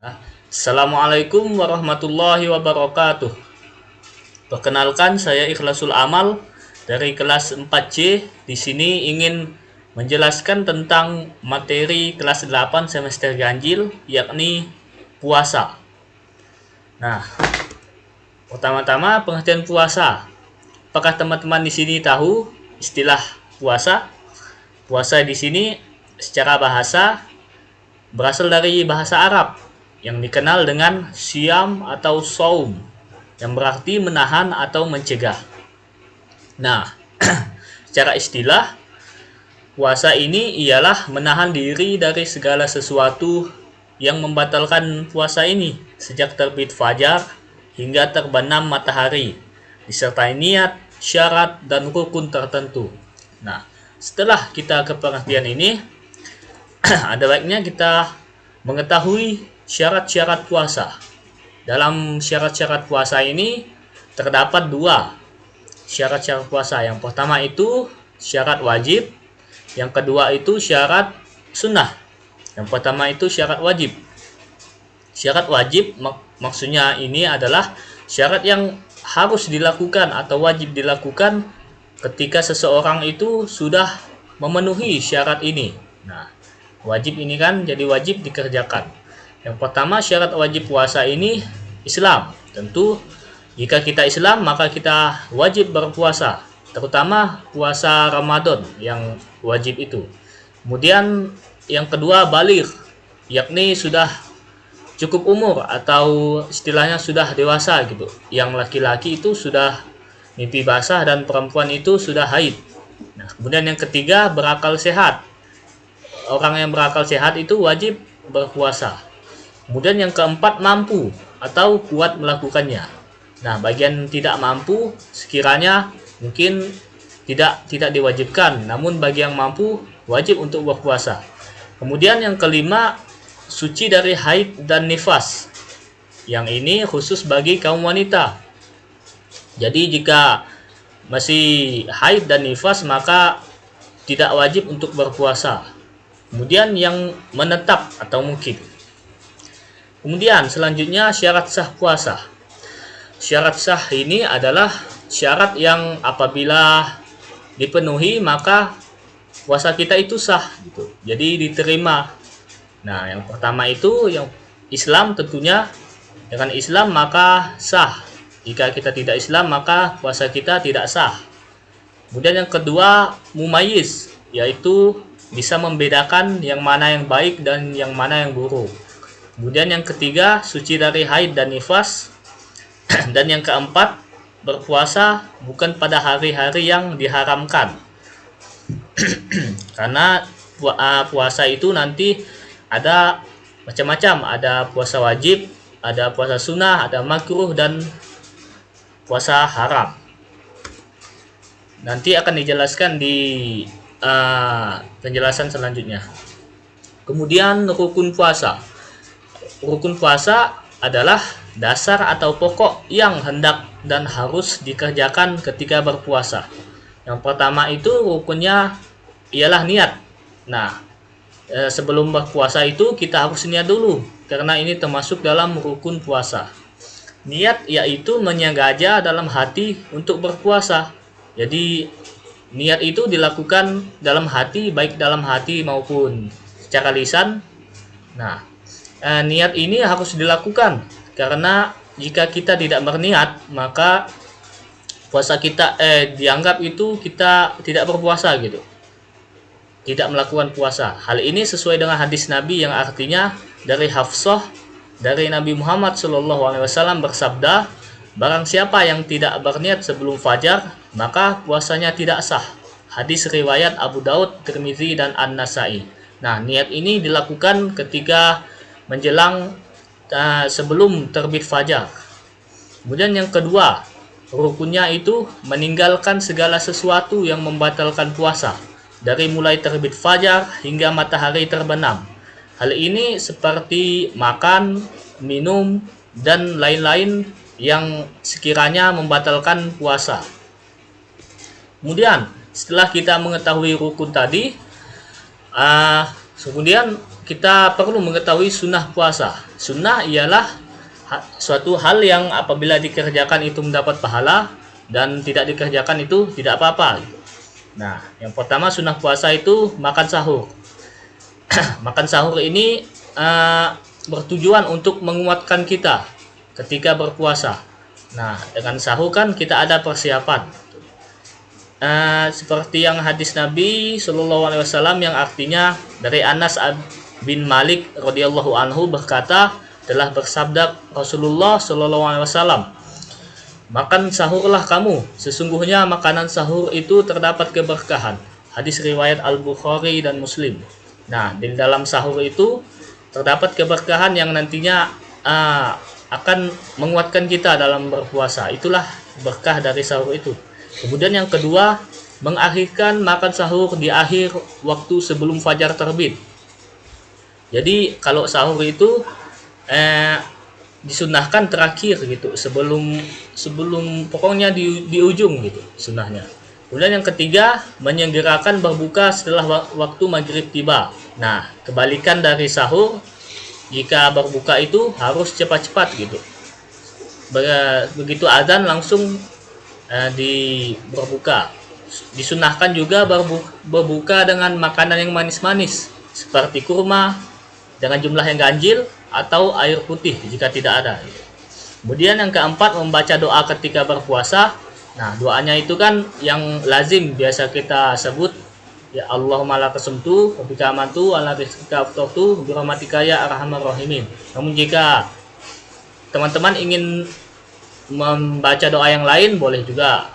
Assalamualaikum warahmatullahi wabarakatuh. Perkenalkan, saya Ikhlasul Amal dari kelas 4C. Di sini ingin menjelaskan tentang materi kelas 8 semester ganjil, yakni puasa. Nah, pertama-tama pengertian puasa. Apakah teman-teman di sini tahu istilah puasa? Puasa di sini secara bahasa berasal dari bahasa Arab yang dikenal dengan siam atau saum, yang berarti menahan atau mencegah. Nah, secara istilah, puasa ini ialah menahan diri dari segala sesuatu yang membatalkan puasa ini sejak terbit fajar hingga terbenam matahari, disertai niat, syarat, dan rukun tertentu. Nah, setelah kita ke pengertian ini, ada baiknya kita mengetahui syarat-syarat puasa. Dalam syarat-syarat puasa ini terdapat dua syarat-syarat puasa. Yang pertama itu syarat wajib, yang kedua itu syarat sunnah. Yang pertama itu syarat wajib. Syarat wajib maksudnya ini adalah syarat yang harus dilakukan atau wajib dilakukan ketika seseorang itu sudah memenuhi syarat ini. Nah, wajib ini kan jadi wajib dikerjakan. Yang pertama, syarat wajib puasa ini Islam. Tentu jika kita Islam maka kita wajib berpuasa, terutama puasa Ramadan yang wajib itu. Kemudian yang kedua, baligh, yakni sudah cukup umur atau istilahnya sudah dewasa gitu. Yang laki-laki itu sudah mimpi basah dan perempuan itu sudah haid. Nah, kemudian yang ketiga, berakal sehat. Orang yang berakal sehat itu wajib berpuasa. Kemudian yang keempat, mampu atau kuat melakukannya. Nah, bagian tidak mampu sekiranya mungkin tidak diwajibkan, namun bagi yang mampu wajib untuk berpuasa. Kemudian yang kelima, suci dari haid dan nifas. Yang ini khusus bagi kaum wanita. Jadi jika masih haid dan nifas maka tidak wajib untuk berpuasa. Kemudian yang menetap atau mungkin. Kemudian selanjutnya syarat sah puasa. Syarat sah ini adalah syarat yang apabila dipenuhi maka puasa kita itu sah gitu. Jadi diterima. Nah, yang pertama itu yang Islam, tentunya dengan Islam maka sah. Jika kita tidak Islam maka puasa kita tidak sah. Kemudian yang kedua, mumayyiz, yaitu bisa membedakan yang mana yang baik dan yang mana yang buruk. Kemudian yang ketiga, suci dari haid dan nifas. Dan yang keempat, berpuasa bukan pada hari-hari yang diharamkan. Karena puasa itu nanti ada macam-macam, ada puasa wajib, ada puasa sunnah, ada makruh, dan puasa haram. Nanti akan dijelaskan di penjelasan selanjutnya. Kemudian rukun puasa. Rukun puasa adalah dasar atau pokok yang hendak dan harus dikerjakan ketika berpuasa. Yang pertama itu rukunnya ialah niat. Nah, sebelum berpuasa itu kita harus niat dulu, karena ini termasuk dalam rukun puasa. Niat yaitu menyengaja dalam hati untuk berpuasa. Jadi niat itu dilakukan dalam hati, baik dalam hati maupun secara lisan. Nah, niat ini harus dilakukan karena jika kita tidak berniat maka puasa kita dianggap itu kita tidak berpuasa gitu, tidak melakukan puasa. Hal ini sesuai dengan hadis Nabi yang artinya dari Hafsah dari Nabi Muhammad SAW bersabda, barang siapa yang tidak berniat sebelum fajar maka puasanya tidak sah. Hadis riwayat Abu Daud, Tirmizi, dan An-Nasai. Nah, niat ini dilakukan ketika menjelang sebelum terbit fajar. Kemudian yang kedua, rukunnya itu meninggalkan segala sesuatu yang membatalkan puasa, dari mulai terbit fajar hingga matahari terbenam. Hal ini seperti makan, minum, dan lain-lain yang sekiranya membatalkan puasa. Kemudian setelah kita mengetahui rukun tadi, kemudian kita perlu mengetahui sunnah puasa. Sunnah ialah suatu hal yang apabila dikerjakan itu mendapat pahala, dan tidak dikerjakan itu tidak apa-apa. Nah, yang pertama sunnah puasa itu makan sahur. Makan sahur ini bertujuan untuk menguatkan kita ketika berpuasa. Nah, dengan sahur kan kita ada persiapan. Seperti yang hadis Nabi Shallallahu Alaihi Wasallam yang artinya dari Anas bin Malik radhiyallahu anhu berkata, telah bersabda Rasulullah Shallallahu Alaihi Wasallam, makan sahurlah kamu, sesungguhnya makanan sahur itu terdapat keberkahan. Hadis riwayat Al-Bukhari dan Muslim. Nah, di dalam sahur itu terdapat keberkahan yang nantinya akan menguatkan kita dalam berpuasa. Itulah berkah dari sahur itu. Kemudian yang kedua, mengakhirkan makan sahur di akhir waktu sebelum fajar terbit. Jadi kalau sahur itu disunahkan terakhir gitu, sebelum pokoknya di ujung gitu sunnahnya. Kemudian yang ketiga, menyegerakan berbuka setelah waktu maghrib tiba. Nah, kebalikan dari sahur, jika berbuka itu harus cepat-cepat gitu. Begitu azan langsung berbuka. Disunahkan juga berbuka dengan makanan yang manis-manis seperti kurma dengan jumlah yang ganjil atau air putih jika tidak ada. Kemudian yang keempat, membaca doa ketika berpuasa. Nah, doanya itu kan yang lazim biasa kita sebut, ya Allahumma laka sumtu wa bika amantu wa ala rizqika aftartu bi rahmatika ya arhamar rahimin. Namun jika teman-teman ingin membaca doa yang lain boleh juga,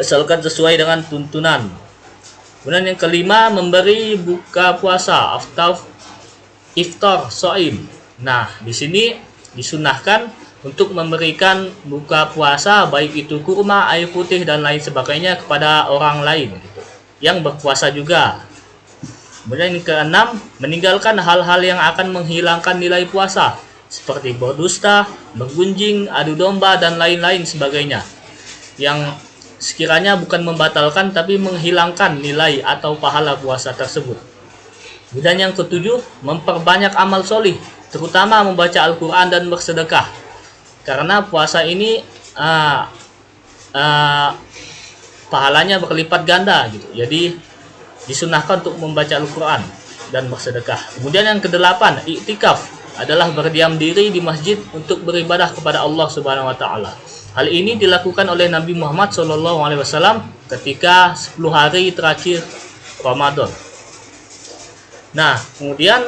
asalkan sesuai dengan tuntunan. Kemudian yang kelima, memberi buka puasa iftar shaim. Nah, di sini disunahkan untuk memberikan buka puasa baik itu kurma, air putih dan lain sebagainya kepada orang lain gitu, yang berpuasa juga. Kemudian yang keenam, meninggalkan hal-hal yang akan menghilangkan nilai puasa seperti berdusta, bergunjing, adu domba dan lain-lain sebagainya, yang sekiranya bukan membatalkan tapi menghilangkan nilai atau pahala puasa tersebut. Dan yang ketujuh, memperbanyak amal solih, terutama membaca Al-Quran dan bersedekah, karena puasa ini pahalanya berlipat ganda gitu. Jadi disunahkan untuk membaca Al-Quran dan bersedekah. Kemudian yang kedelapan, iktikaf adalah berdiam diri di masjid untuk beribadah kepada Allah Subhanahu wa taala. Hal ini dilakukan oleh Nabi Muhammad SAW ketika 10 hari terakhir Ramadan. Nah, kemudian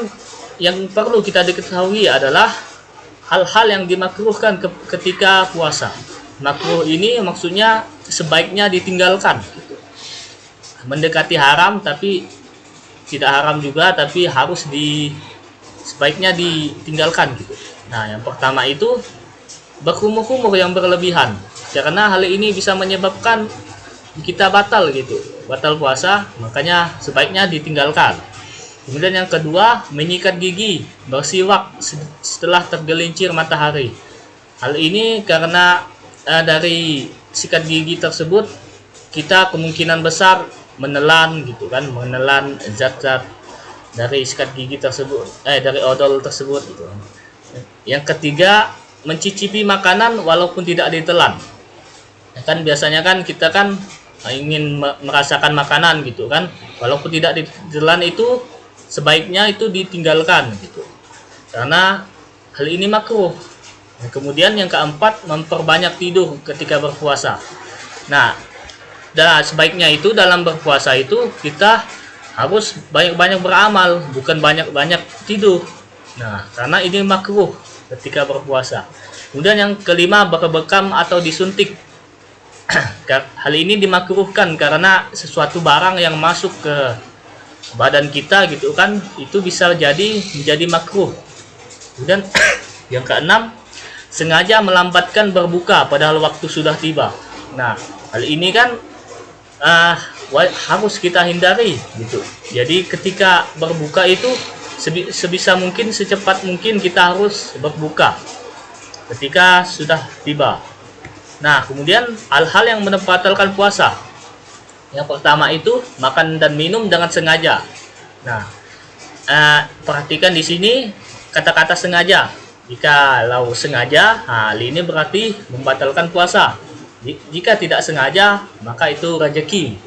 yang perlu kita diketahui adalah hal-hal yang dimakruhkan ketika puasa. Makruh ini maksudnya sebaiknya ditinggalkan gitu. Mendekati haram tapi tidak haram juga, tapi harus sebaiknya ditinggalkan gitu. Nah, yang pertama itu berkumur-kumur yang berlebihan, karena hal ini bisa menyebabkan kita batal gitu, batal puasa, makanya sebaiknya ditinggalkan. Kemudian yang kedua, menyikat gigi, bersiwak setelah tergelincir matahari. Hal ini karena dari sikat gigi tersebut kita kemungkinan besar menelan gitu kan, menelan zat-zat dari sikat gigi tersebut, dari odol tersebut gitu. Yang ketiga, mencicipi makanan walaupun tidak ditelan. Kan biasanya kan kita kan ingin merasakan makanan gitu kan, walaupun tidak ditelan itu sebaiknya itu ditinggalkan gitu, karena hal ini makruh. Kemudian yang keempat, memperbanyak tidur ketika berpuasa. Nah, sebaiknya itu dalam berpuasa itu kita harus banyak-banyak beramal, bukan banyak-banyak tidur. Nah, karena ini makruh ketika berpuasa. Kemudian yang kelima, berbekam atau disuntik. Hal ini dimakruhkan karena sesuatu barang yang masuk ke badan kita gitu kan, itu bisa menjadi makruh. Kemudian yang keenam, sengaja melambatkan berbuka padahal waktu sudah tiba. Nah, hal ini kan harus kita hindari gitu. Jadi ketika berbuka itu sebisa mungkin, secepat mungkin kita harus berbuka ketika sudah tiba. Nah, kemudian hal-hal yang membatalkan puasa. Yang pertama itu makan dan minum dengan sengaja. Nah, perhatikan di sini kata-kata sengaja. Jikalau sengaja, hal ini berarti membatalkan puasa. Jika tidak sengaja, maka itu rezeki.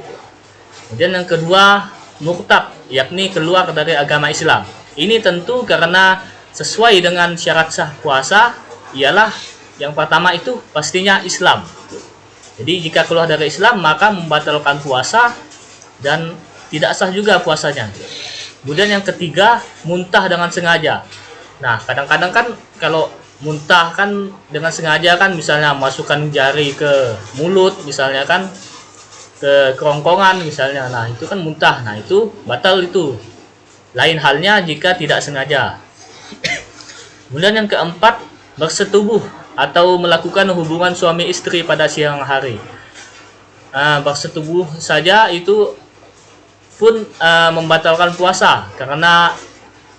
Kemudian yang kedua, murtad, yakni keluar dari agama Islam. Ini tentu karena sesuai dengan syarat sah puasa, ialah yang pertama itu pastinya Islam. Jadi jika keluar dari Islam, maka membatalkan puasa dan tidak sah juga puasanya. Kemudian yang ketiga, muntah dengan sengaja. Nah, kadang-kadang kan kalau muntah kan dengan sengaja kan, misalnya masukkan jari ke mulut, misalnya kan ke kerongkongan misalnya. Nah, itu kan muntah. Nah, itu batal itu. Lain halnya jika tidak sengaja. Kemudian yang keempat, bersetubuh atau melakukan hubungan suami istri pada siang hari. Bersetubuh saja itu pun membatalkan puasa, karena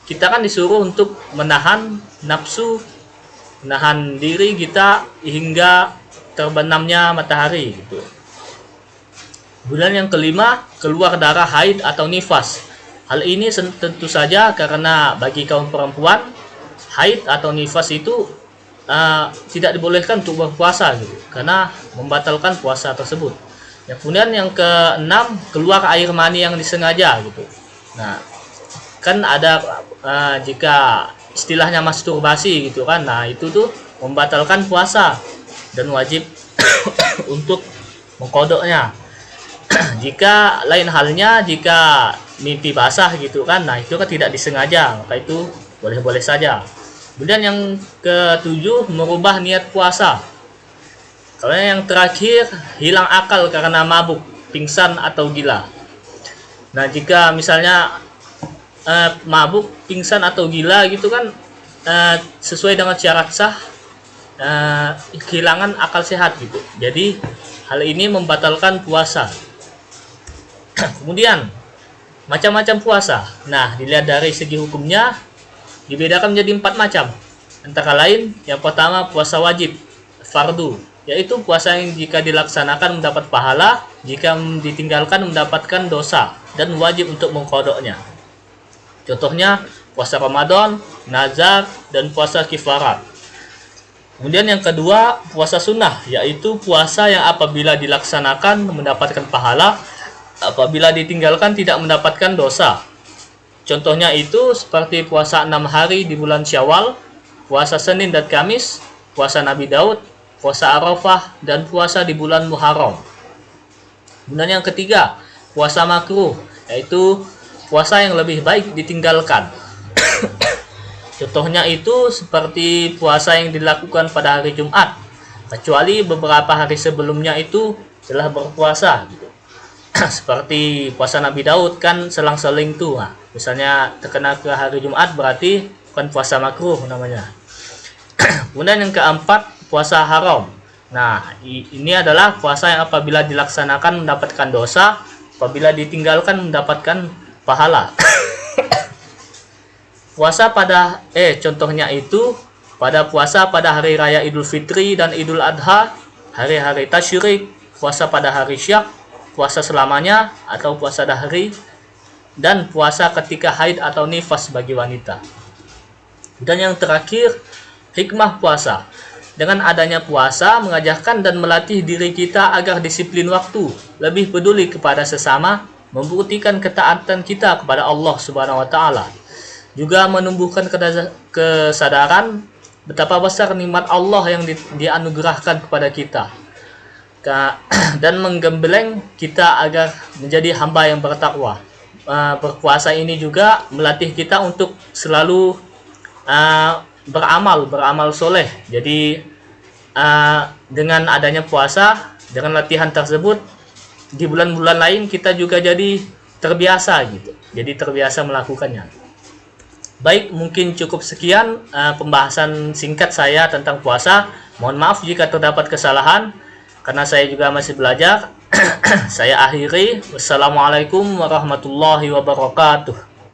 kita kan disuruh untuk menahan nafsu, menahan diri kita hingga terbenamnya matahari gitu. Kemudian yang kelima, keluar darah haid atau nifas. Hal ini tentu saja karena bagi kaum perempuan, haid atau nifas itu tidak dibolehkan untuk berpuasa gitu, karena membatalkan puasa tersebut. Kemudian yang keenam, keluar air mani yang disengaja gitu. Nah, kan ada jika istilahnya masturbasi gitu kan. Nah, itu tuh membatalkan puasa dan wajib untuk mengkodoknya. Jika lain halnya, jika mimpi basah gitu kan, nah itu kan tidak disengaja, maka itu boleh-boleh saja. Kemudian yang ketujuh, merubah niat puasa. Kalau yang terakhir, hilang akal karena mabuk, pingsan atau gila. Nah, jika misalnya mabuk, pingsan atau gila gitu kan, sesuai dengan syarat sah, kehilangan akal sehat gitu. Jadi hal ini membatalkan puasa. Kemudian macam-macam puasa. Nah, dilihat dari segi hukumnya dibedakan menjadi 4 macam. Antara lain, yang pertama puasa wajib, fardu, yaitu puasa yang jika dilaksanakan mendapat pahala, jika ditinggalkan mendapatkan dosa, dan wajib untuk mengqadoknya. Contohnya puasa Ramadan, nazar, dan puasa kifarat. Kemudian yang kedua, puasa sunnah, yaitu puasa yang apabila dilaksanakan mendapatkan pahala, apabila ditinggalkan tidak mendapatkan dosa. Contohnya itu seperti puasa 6 hari di bulan Syawal, puasa Senin dan Kamis, puasa Nabi Daud, puasa Arafah, dan puasa di bulan Muharram. Kemudian yang ketiga, puasa makruh, yaitu puasa yang lebih baik ditinggalkan. Contohnya itu seperti puasa yang dilakukan pada hari Jumat, kecuali beberapa hari sebelumnya itu telah berpuasa gitu. Seperti puasa Nabi Daud kan selang-seling tuh. Nah, misalnya terkena ke hari Jumat berarti bukan puasa makruh namanya. Kemudian yang keempat, puasa haram. Nah, ini adalah puasa yang apabila dilaksanakan mendapatkan dosa, apabila ditinggalkan mendapatkan pahala. Puasa pada contohnya itu pada puasa pada hari raya Idul Fitri dan Idul Adha, hari-hari tasyrik, puasa pada hari Syak, puasa selamanya atau puasa dahri, dan puasa ketika haid atau nifas bagi wanita. Dan yang terakhir, hikmah puasa. Dengan adanya puasa mengajarkan dan melatih diri kita agar disiplin waktu, lebih peduli kepada sesama, membuktikan ketaatan kita kepada Allah Subhanahu wa taala. Juga menumbuhkan kesadaran betapa besar nikmat Allah yang dianugerahkan kepada kita, dan menggembleng kita agar menjadi hamba yang bertakwa. Berpuasa ini juga melatih kita untuk selalu beramal soleh. Jadi dengan adanya puasa, dengan latihan tersebut, di bulan-bulan lain kita juga jadi terbiasa gitu. Jadi terbiasa melakukannya. Baik, mungkin cukup sekian pembahasan singkat saya tentang puasa. Mohon maaf jika terdapat kesalahan, karena saya juga masih belajar. Saya akhiri. Wassalamualaikum warahmatullahi wabarakatuh.